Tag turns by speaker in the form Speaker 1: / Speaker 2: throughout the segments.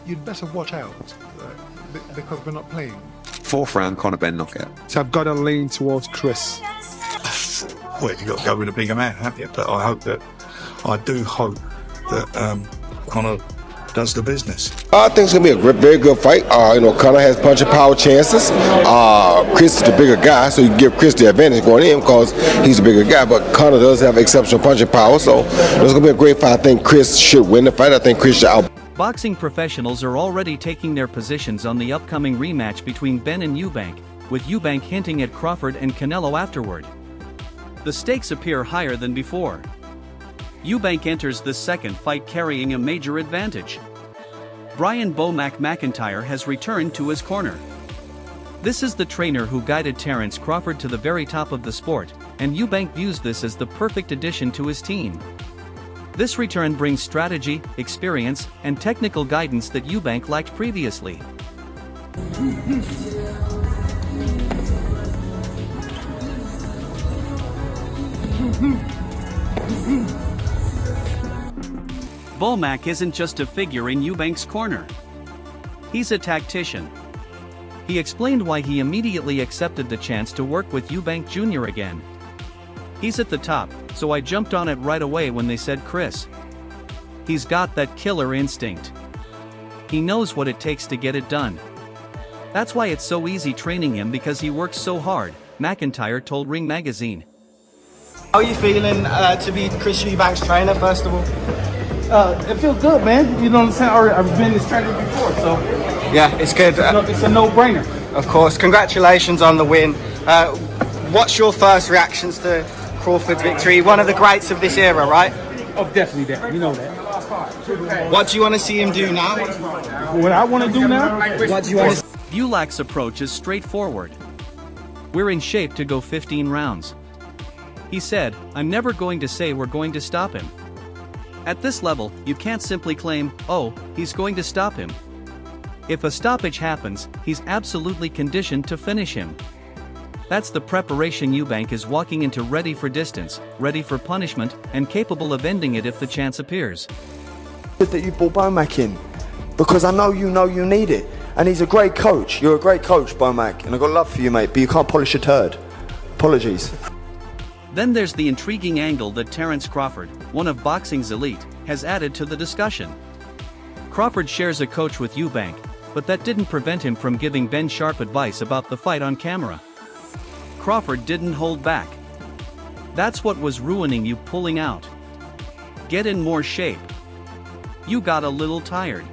Speaker 1: you'd better watch out because we're not playing.
Speaker 2: Fourth round, Conor Benn knockout.
Speaker 3: So I've got to lean towards Chris.
Speaker 4: Well, you've got to go with a bigger man, haven't you? But I do hope that Conor does the business.
Speaker 5: I think it's gonna be a very good fight. Conor has punching power chances. Chris is the bigger guy, so you can give Chris the advantage going in because he's a bigger guy. But Conor does have exceptional punching power, so it's gonna be a great fight. I think Chris should win the fight. I think Chris should out.
Speaker 6: Boxing professionals are already taking their positions on the upcoming rematch between Benn and Eubank, with Eubank hinting at Crawford and Canelo afterward. The stakes appear higher than before. Eubank enters this second fight carrying a major advantage. Brian "Bo-Mac" McIntyre has returned to his corner. This is the trainer who guided Terence Crawford to the very top of the sport, and Eubank views this as the perfect addition to his team. This return brings strategy, experience, and technical guidance that Eubank lacked previously. Bo-Mac isn't just a figure in Eubank's corner. He's a tactician. He explained why he immediately accepted the chance to work with Eubank Jr. again. He's at the top, so I jumped on it right away when they said Chris. He's got that killer instinct. He knows what it takes to get it done. That's why it's so easy training him because he works so hard, McIntyre told Ring Magazine.
Speaker 7: How are you feeling to be Chris Eubank's trainer, first of all?
Speaker 8: It feels good, man. You know what I'm saying? I've been his trainer before, so
Speaker 7: yeah, it's good.
Speaker 8: It's a no-brainer.
Speaker 7: Of course, congratulations on the win. What's your first reactions to Crawford's victory? One of the greats of this era, right?
Speaker 8: Oh, definitely that. You know that.
Speaker 7: What do you want to see him do now?
Speaker 8: What I want to do now?
Speaker 7: What do you want to?
Speaker 6: Bulak's approach is straightforward. We're in shape to go 15 rounds. He said, I'm never going to say we're going to stop him. At this level, you can't simply claim, oh, he's going to stop him. If a stoppage happens, he's absolutely conditioned to finish him. That's the preparation Eubank is walking into, ready for distance, ready for punishment, and capable of ending it if the chance appears.
Speaker 9: Good that you brought Bo-Mac in, because I know you need it. And he's a great coach. You're a great coach, Bo-Mac, and I've got love for you, mate, but you can't polish a turd. Apologies.
Speaker 6: Then there's the intriguing angle that Terence Crawford, one of boxing's elite, has added to the discussion. Crawford shares a coach with Eubank, but that didn't prevent him from giving Benn sharp advice about the fight on camera. Crawford didn't hold back. That's what was ruining you, pulling out. Get in more shape. You got a little tired.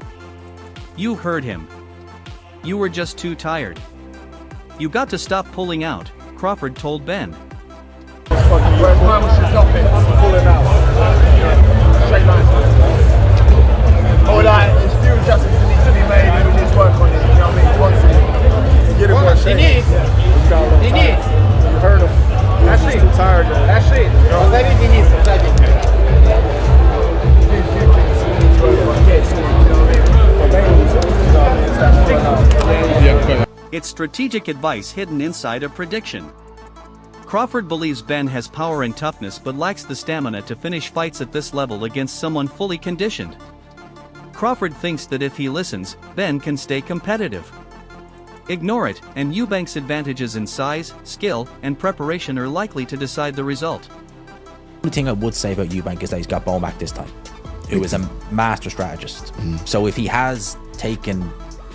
Speaker 6: You heard him. You were just too tired. You got to stop pulling out, Crawford told Benn.
Speaker 3: Where's time we should stop it? Pulling out. Straight lines. There's few adjustments that need to be made and we need to work on it. You know what I mean? Once you get it more shape. You heard him. That's it. Too tired. That's it.
Speaker 6: It's strategic advice hidden inside a prediction. Crawford believes Benn has power and toughness but lacks the stamina to finish fights at this level against someone fully conditioned. Crawford thinks that if he listens, Benn can stay competitive. Ignore it, and Eubank's advantages in size, skill, and preparation are likely to decide the result.
Speaker 10: The only thing I would say about Eubank is that he's got Bo-Mac this time, who is a master strategist. So if he has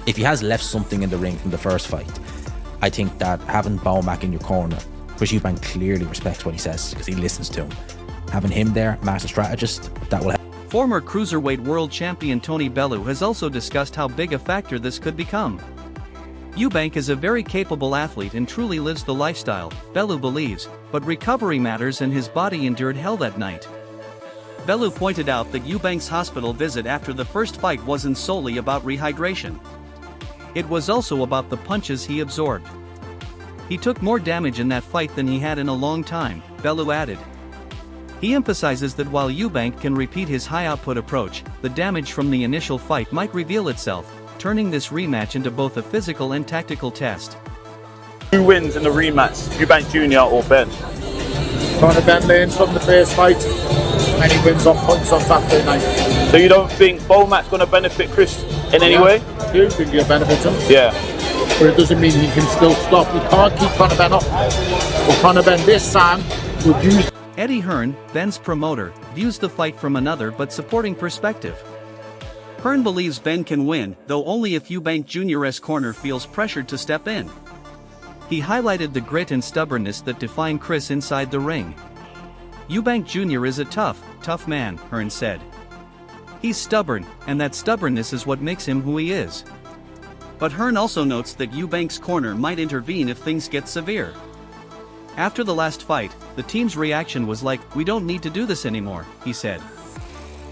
Speaker 10: left something in the ring from the first fight, I think that having Bo-Mac in your corner, Chris Eubank clearly respects what he says because he listens to him. Having him there, master strategist, that will help.
Speaker 6: Former cruiserweight world champion Tony Bellew has also discussed how big a factor this could become. Eubank is a very capable athlete and truly lives the lifestyle, Bellew believes, but recovery matters and his body endured hell that night. Bellew pointed out that Eubank's hospital visit after the first fight wasn't solely about rehydration. It was also about the punches he absorbed. He took more damage in that fight than he had in a long time, Bellew added. He emphasizes that while Eubank can repeat his high-output approach, the damage from the initial fight might reveal itself, turning this rematch into both a physical and tactical test.
Speaker 11: Who wins in the rematch, Eubank Jr. or Benn?
Speaker 3: Conor Benn learns from the first fight and he wins on points on Saturday night.
Speaker 11: So you don't think Beaumack's going to benefit Chris in any way?
Speaker 3: I do think he'll benefit him.
Speaker 11: Yeah.
Speaker 3: But it doesn't mean he can still stop. He can't keep Conor Benn up. But Conor Benn this time would use...
Speaker 6: Eddie Hearn, Ben's promoter, views the fight from another but supporting perspective. Hearn believes Ben can win, though only if Eubank Jr.'s corner feels pressured to step in. He highlighted the grit and stubbornness that define Chris inside the ring. Eubank Jr. is a tough man, Hearn said. He's stubborn, and that stubbornness is what makes him who he is. But Hearn also notes that Eubank's corner might intervene if things get severe. After the last fight, the team's reaction was like, "We don't need to do this anymore," he said.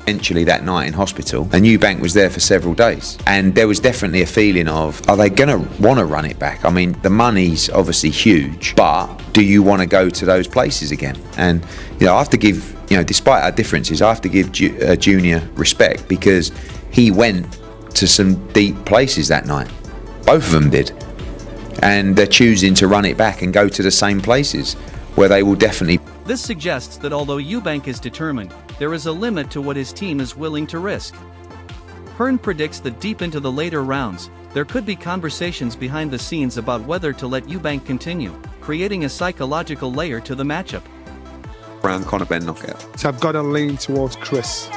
Speaker 2: Eventually that night in hospital, and Eubank was there for several days, and there was definitely a feeling of, are they going to want to run it back? I mean, the money's obviously huge, but do you want to go to those places again? And I have to give, despite our differences, I have to give Junior respect, because he went to some deep places that night. Both of them did. And they're choosing to run it back and go to the same places where they will definitely...
Speaker 6: This suggests that although Eubank is determined, there is a limit to what his team is willing to risk. Hearn predicts that deep into the later rounds, there could be conversations behind the scenes about whether to let Eubank continue, creating a psychological layer to the matchup.
Speaker 2: Round Conor Benn knockout.
Speaker 1: So I've got to lean towards Chris.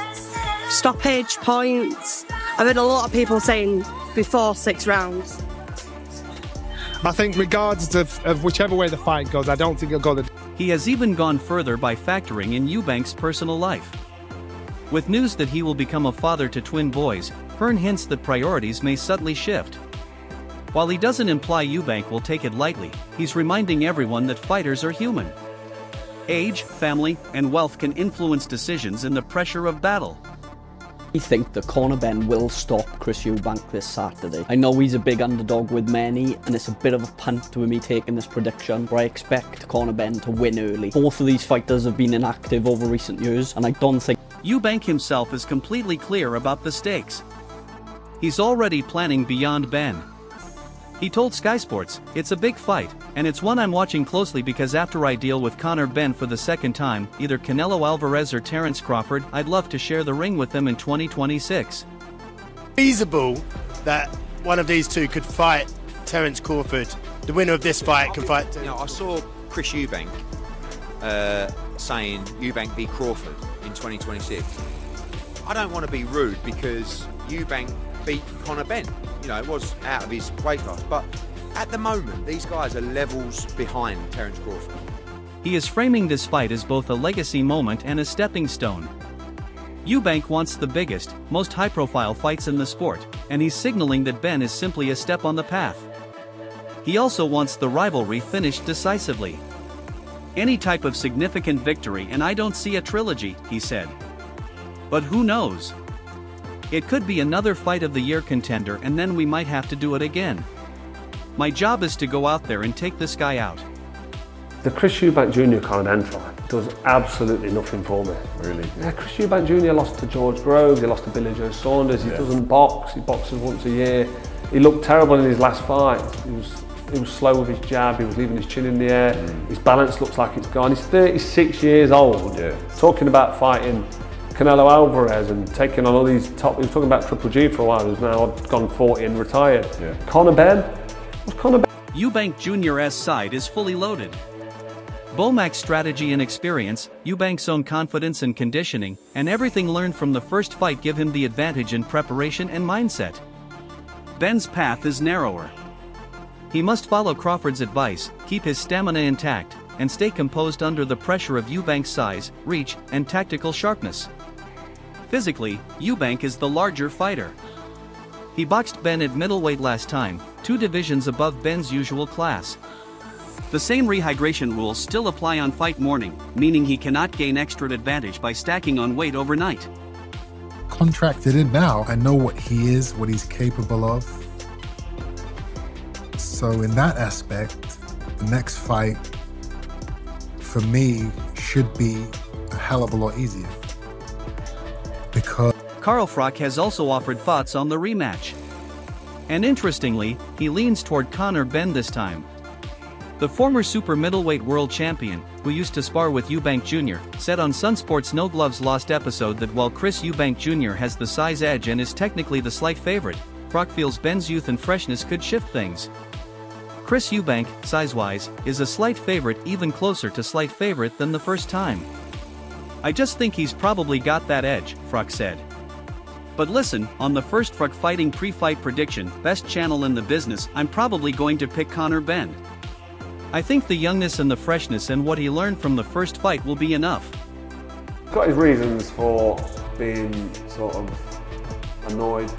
Speaker 12: Stoppage, points. I've heard a lot of people saying before 6 rounds.
Speaker 1: I think regardless of whichever way the fight goes, I don't think he'll go the...
Speaker 6: He has even gone further by factoring in Eubank's personal life. With news that he will become a father to twin boys, Hearn hints that priorities may subtly shift. While he doesn't imply Eubank will take it lightly, he's reminding everyone that fighters are human. Age, family, and wealth can influence decisions in the pressure of battle.
Speaker 13: I think that Conor Benn will stop Chris Eubank this Saturday. I know he's a big underdog with many, and it's a bit of a punt with me taking this prediction, but I expect Conor Benn to win early. Both of these fighters have been inactive over recent years, and I don't think...
Speaker 6: Eubank himself is completely clear about the stakes. He's already planning beyond Ben. He told Sky Sports, "It's a big fight, and it's one I'm watching closely because after I deal with Conor Benn for the second time, either Canelo Alvarez or Terence Crawford, I'd love to share the ring with them in 2026.
Speaker 14: Feasible that one of these two could fight Terence Crawford. The winner of this fight can fight...
Speaker 2: I saw Chris Eubank saying Eubank beat Crawford in 2026. I don't want to be rude because Eubank beat Conor Benn. It was out of his weight class, but at the moment, these guys are levels behind Terence Crawford.
Speaker 6: He is framing this fight as both a legacy moment and a stepping stone. Eubank wants the biggest, most high-profile fights in the sport, and he's signaling that Ben is simply a step on the path. He also wants the rivalry finished decisively. Any type of significant victory, and I don't see a trilogy, he said. But who knows? It could be another fight of the year contender, and then we might have to do it again. My job is to go out there and take this guy out.
Speaker 15: The Chris Eubank Jr. Conor Benn fight does absolutely nothing for me. Really? Yeah, Chris Eubank Jr. lost to George Groves, he lost to Billy Joe Saunders, he doesn't box, he boxes once a year. He looked terrible in his last fight. He was slow with his jab, he was leaving his chin in the air, his balance looks like it's gone. He's 36 years old, talking about fighting Canelo Alvarez and taking on all these top... He was talking about Triple G for a while, who's now gone 40 and retired. Conor Benn? What's Conor Benn?
Speaker 6: Eubank Jr.'s side is fully loaded. Beaumack's strategy and experience, Eubank's own confidence and conditioning, and everything learned from the first fight give him the advantage in preparation and mindset. Ben's path is narrower. He must follow Crawford's advice, keep his stamina intact, and stay composed under the pressure of Eubank's size, reach, and tactical sharpness. Physically, Eubank is the larger fighter. He boxed Ben at middleweight last time, 2 divisions above Ben's usual class. The same rehydration rules still apply on fight morning, meaning he cannot gain extra advantage by stacking on weight overnight.
Speaker 16: Contracted in now, I know what he is, what he's capable of. So in that aspect, the next fight, for me, should be a hell of a lot easier. Because
Speaker 6: Carl Froch has also offered thoughts on the rematch. And interestingly, he leans toward Conor Benn this time. The former super middleweight world champion, who used to spar with Eubank Jr., said on Sunsport's No Gloves Lost episode that while Chris Eubank Jr. has the size edge and is technically the slight favorite, Froch feels Ben's youth and freshness could shift things. Chris Eubank, size-wise, is a slight favorite, even closer to slight favorite than the first time. I just think he's probably got that edge, Froch said. But listen, on the first Froch fighting pre-fight prediction, best channel in the business, I'm probably going to pick Conor Benn. I think the youngness and the freshness and what he learned from the first fight will be enough.
Speaker 15: He's got his reasons for being sort of annoyed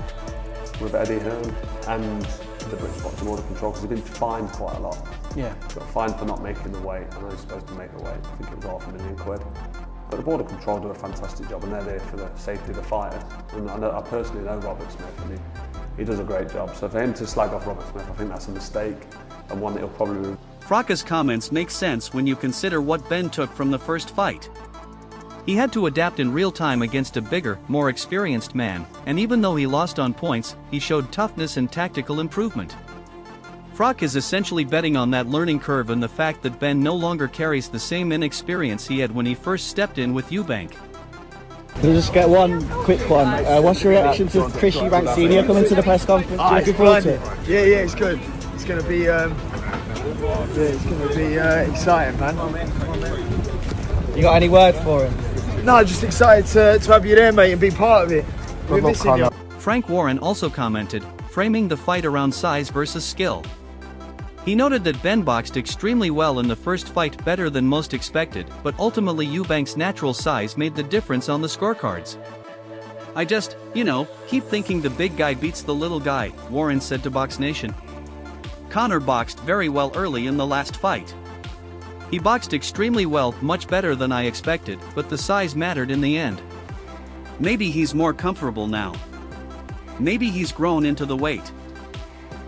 Speaker 15: with Eddie Hearn and the British Boxing Order Control, because he's been fined quite a lot.
Speaker 13: Yeah.
Speaker 15: He got fined for not making the weight. I know he's supposed to make the weight. I think it was £500,000. But the Border Control do a fantastic job, and they're there for the safety of the fighters. And I personally know Robert Smith, and he does a great job. So for him to slag off Robert Smith, I think that's a mistake, and one that he'll probably...
Speaker 6: Froch's comments make sense when you consider what Ben took from the first fight. He had to adapt in real time against a bigger, more experienced man, and even though he lost on points, he showed toughness and tactical improvement. Froch is essentially betting on that learning curve and the fact that Ben no longer carries the same inexperience he had when he first stepped in with Eubank.
Speaker 17: Can we just get one quick one? What's your reaction to Chris Eubank Jr. coming to the press conference?
Speaker 18: Looking forward to it? Yeah, it's good. It's going to be, exciting, man.
Speaker 17: You got any words for him?
Speaker 18: No, just excited to have you there, mate, and be part of it. We're missing you.
Speaker 6: Frank Warren also commented, framing the fight around size versus skill. He noted that Ben boxed extremely well in the first fight, better than most expected, but ultimately Eubank's natural size made the difference on the scorecards. I just, keep thinking the big guy beats the little guy, Warren said to Box Nation. Conor boxed very well early in the last fight. He boxed extremely well, much better than I expected, but the size mattered in the end. Maybe he's more comfortable now. Maybe he's grown into the weight.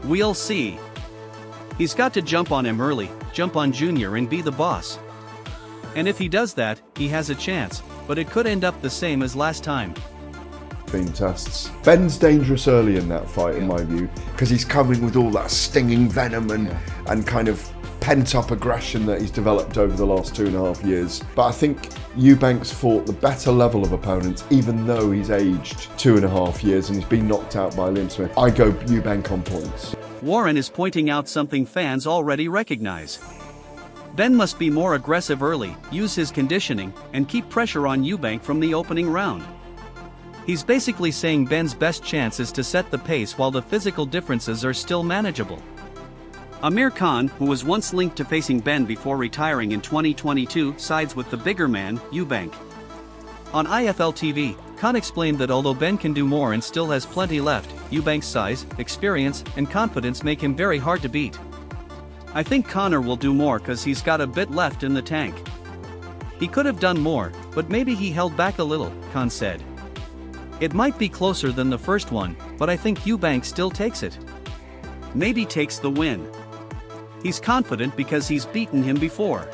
Speaker 6: We'll see. He's got to jump on him early, jump on Junior and be the boss. And if he does that, he has a chance, but it could end up the same as last time.
Speaker 19: Tests. Ben's dangerous early in that fight, in my view, because he's coming with all that stinging venom and kind of pent-up aggression that he's developed over the last 2.5 years. But I think Eubank's fought the better level of opponents, even though he's aged 2.5 years and he's been knocked out by Liam Smith. I go Eubank on points.
Speaker 6: Warren is pointing out something fans already recognize. Ben must be more aggressive early, use his conditioning, and keep pressure on Eubank from the opening round. He's basically saying Ben's best chance is to set the pace while the physical differences are still manageable. Amir Khan, who was once linked to facing Ben before retiring in 2022, sides with the bigger man, Eubank. On IFL TV, Khan explained that although Ben can do more and still has plenty left, Eubank's size, experience, and confidence make him very hard to beat. I think Conor will do more cause he's got a bit left in the tank. He could have done more, but maybe he held back a little, Khan said. It might be closer than the first one, but I think Eubank still takes it. Maybe takes the win. He's confident because he's beaten him before.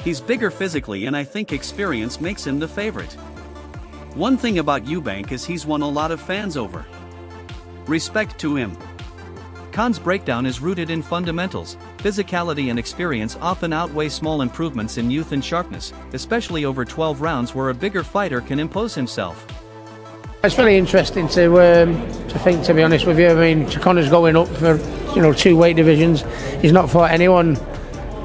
Speaker 6: He's bigger physically and I think experience makes him the favorite. One thing about Eubank is he's won a lot of fans over. Respect to him. Khan's breakdown is rooted in fundamentals. Physicality and experience often outweigh small improvements in youth and sharpness, especially over 12 rounds where a bigger fighter can impose himself.
Speaker 20: It's very interesting to think, to be honest with you. I mean, Conor's going up for 2 weight divisions. He's not fought anyone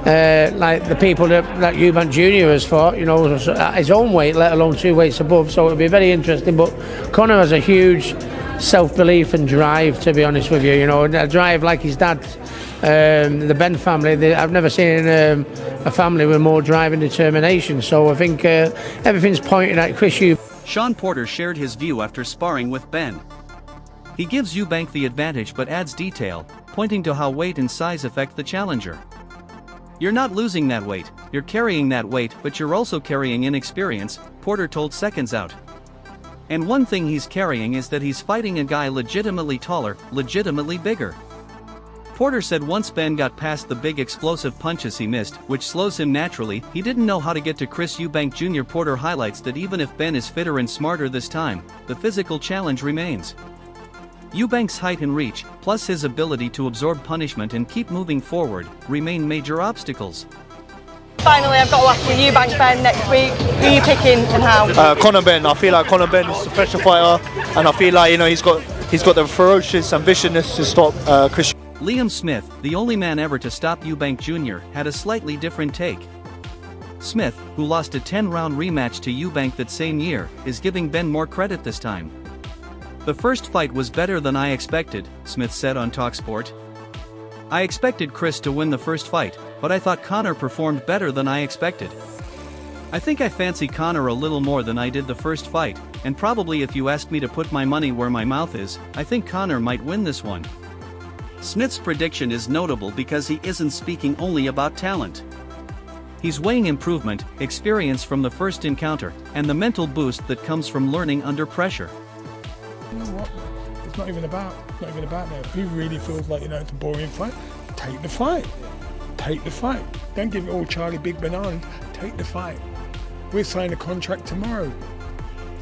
Speaker 20: like the people that Eubank Jr has fought, at his own weight, let alone 2 weights above. So it'll be very interesting. But Conor has a huge self-belief and drive, to be honest with you. A drive like his dad, the Benn family. I've never seen a family with more drive and determination. So I think everything's pointing at Chris Eubank.
Speaker 6: Sean Porter shared his view after sparring with Ben. He gives Eubank the advantage but adds detail, pointing to how weight and size affect the challenger. You're not losing that weight, you're carrying that weight, but you're also carrying inexperience, Porter told Seconds Out. And one thing he's carrying is that he's fighting a guy legitimately taller, legitimately bigger. Porter said once Ben got past the big explosive punches he missed, which slows him naturally, he didn't know how to get to Chris Eubank Jr. Porter highlights that even if Ben is fitter and smarter this time, the physical challenge remains. Eubank's height and reach, plus his ability to absorb punishment and keep moving forward, remain major obstacles.
Speaker 21: Finally, I've got to ask you, Eubank Ben next week. Who are you picking and how?
Speaker 18: Conor Benn. I feel like Conor Benn is a professional fighter, and I feel like he's got the ferocious ambitiousness to stop Chris.
Speaker 6: Liam Smith, the only man ever to stop Eubank Jr., had a slightly different take. Smith, who lost a 10-round rematch to Eubank that same year, is giving Ben more credit this time. "The first fight was better than I expected," Smith said on TalkSport. "I expected Chris to win the first fight, but I thought Conor performed better than I expected. I think I fancy Conor a little more than I did the first fight, and probably if you asked me to put my money where my mouth is, I think Conor might win this one." Smith's prediction is notable because he isn't speaking only about talent. He's weighing improvement, experience from the first encounter, and the mental boost that comes from learning under pressure.
Speaker 22: You know what? It's not even about that. If he really feels like it's a boring fight, take the fight. Take the fight. Don't give it all Charlie Big Bananas. Take the fight. We'll sign a contract tomorrow.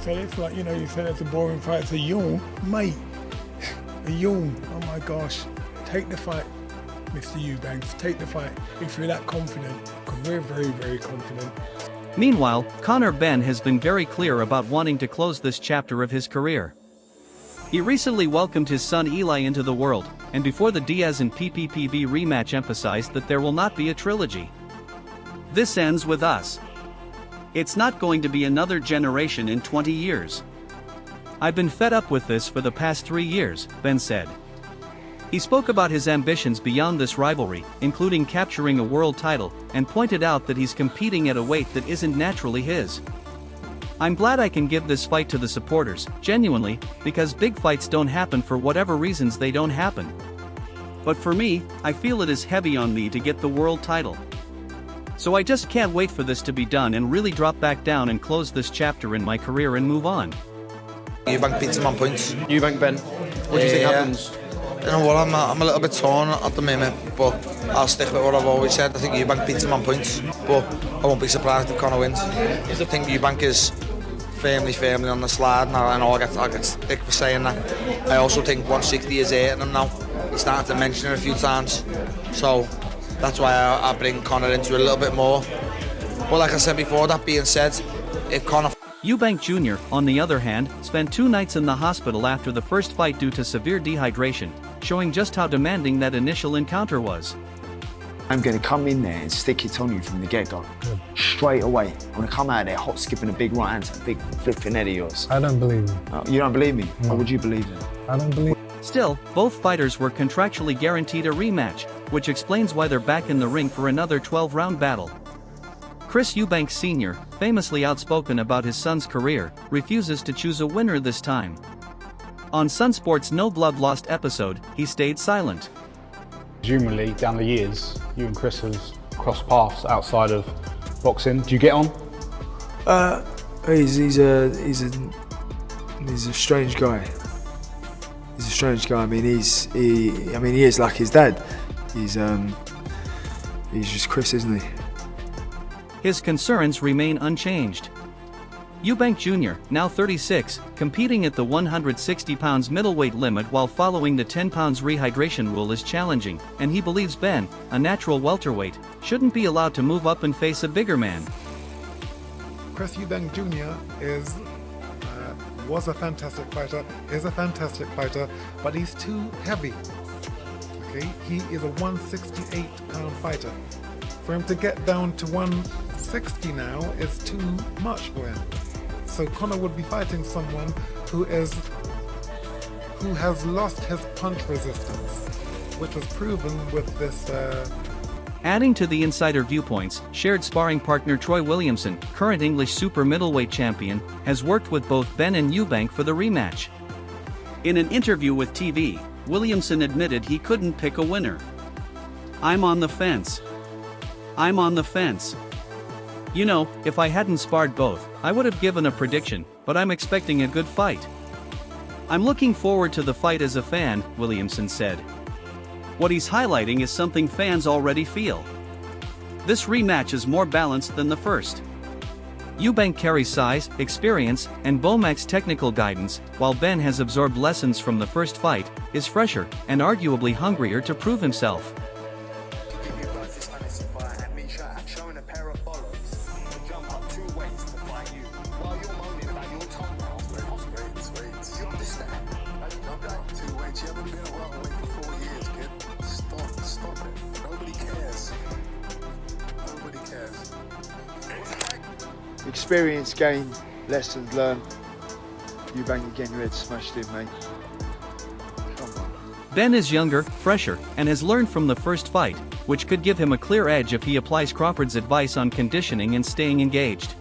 Speaker 22: So it's like you said it's a boring fight. It's a yawn, mate. A yawn. Oh my gosh. Take the fight, Mr. Eubanks. Take the fight if you're that confident. Because we're very, very confident.
Speaker 6: Meanwhile, Conor Benn has been very clear about wanting to close this chapter of his career. He recently welcomed his son Eli into the world, and before the Diaz and PPPV rematch emphasized that there will not be a trilogy. "This ends with us. It's not going to be another generation in 20 years. I've been fed up with this for the past 3 years," Ben said. He spoke about his ambitions beyond this rivalry, including capturing a world title, and pointed out that he's competing at a weight that isn't naturally his. "I'm glad I can give this fight to the supporters, genuinely, because big fights don't happen for whatever reasons they don't happen. But for me, I feel it is heavy on me to get the world title. So I just can't wait for this to be done and really drop back down and close this chapter in my career and move on."
Speaker 23: Eubank beats him on points.
Speaker 24: Eubank Ben. What do you think happens?
Speaker 23: You know what, I'm a little bit torn at the minute, but I'll stick with what I've always said. I think Eubank beats him on points, but I won't be surprised if Conor wins. I think Eubank is firmly on the slide, and I know I get stick for saying that. I also think 160 is hitting him now. He's started to mention it a few times, so that's why I bring Conor into it a little bit more. But like I said before, that being said, if Conor...
Speaker 6: Eubank Jr., on the other hand, spent 2 nights in the hospital after the first fight due to severe dehydration, showing just how demanding that initial encounter was.
Speaker 25: "I'm going to come in there and stick it on you from the get-go. Straight away. I'm going to come out there hot skipping a big right hand to a big flipping head of yours."
Speaker 16: I don't believe you.
Speaker 25: Oh, you don't believe me?
Speaker 16: No.
Speaker 25: Or would you believe it?
Speaker 16: I don't believe.
Speaker 6: Still, both fighters were contractually guaranteed a rematch, which explains why they're back in the ring for another 12-round battle. Chris Eubank Sr., famously outspoken about his son's career, refuses to choose a winner this time. On Sunsport's No Blood Lost episode, he stayed silent.
Speaker 26: Presumably, down the years, you and Chris have crossed paths outside of boxing. Do you get on?
Speaker 25: He's a strange guy. He's a strange guy. I mean, he is like his dad. He's just Chris, isn't he?
Speaker 6: His concerns remain unchanged. Eubank Jr., now 36, competing at the 160 pounds middleweight limit while following the 10 pounds rehydration rule is challenging, and he believes Ben, a natural welterweight, shouldn't be allowed to move up and face a bigger man.
Speaker 27: Chris Eubank Jr. was a fantastic fighter, is a fantastic fighter, but he's too heavy. Okay, he is a 168-pound fighter. For him to get down to 160 now is too much for him. So Conor would be fighting someone who has lost his punch resistance, which was proven with this.
Speaker 6: Adding to the insider viewpoints, shared sparring partner Troy Williamson, current English super middleweight champion, has worked with both Ben and Eubank for the rematch. In an interview with TV, Williamson admitted he couldn't pick a winner. "I'm on the fence. I'm on the fence. You know, if I hadn't sparred both, I would have given a prediction, but I'm expecting a good fight. I'm looking forward to the fight as a fan," Williamson said. What he's highlighting is something fans already feel. This rematch is more balanced than the first. Eubank carries size, experience, and Beaumack's technical guidance, while Benn has absorbed lessons from the first fight, is fresher, and arguably hungrier to prove himself.
Speaker 25: Experience gained, lessons learned. Eubank again ready to smash him, mate. Come on.
Speaker 6: Benn is younger, fresher, and has learned from the first fight, which could give him a clear edge if he applies Crawford's advice on conditioning and staying engaged.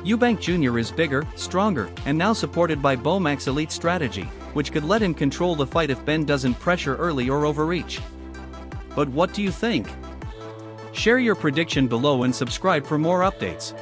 Speaker 6: Eubank Jr. is bigger, stronger, and now supported by Beaumack's elite strategy, which could let him control the fight if Benn doesn't pressure early or overreach. But what do you think? Share your prediction below and subscribe for more updates.